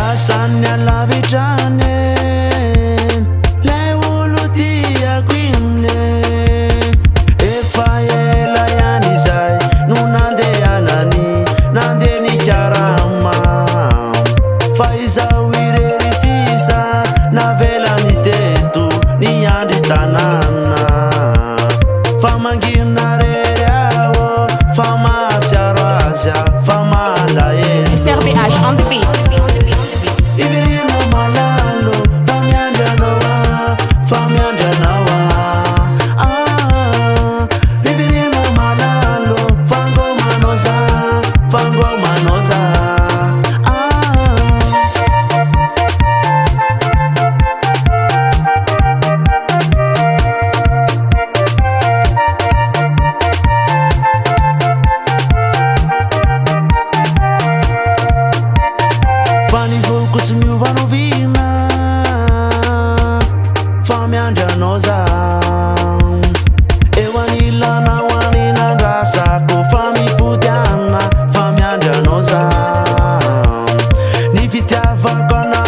Lasagna alla vetrane, lei volutia quimne. E fai la yani sai, non ande anani, nande ni charama. Fai zawire risisa, na vela ni tetu, ni ande tanana. Fama nginarereawo, fama tiarazia, fama la yendo. SRBH on the beat. Miverena malalo, famianja nawa, famianja nawa. Miverena malalo, fango manoza, fango manoza. Fani volko tsy miova novina, famianja noza. Eo anilana ho aninandrasako, famipodiana, famianja noza. Ny fitiavako ana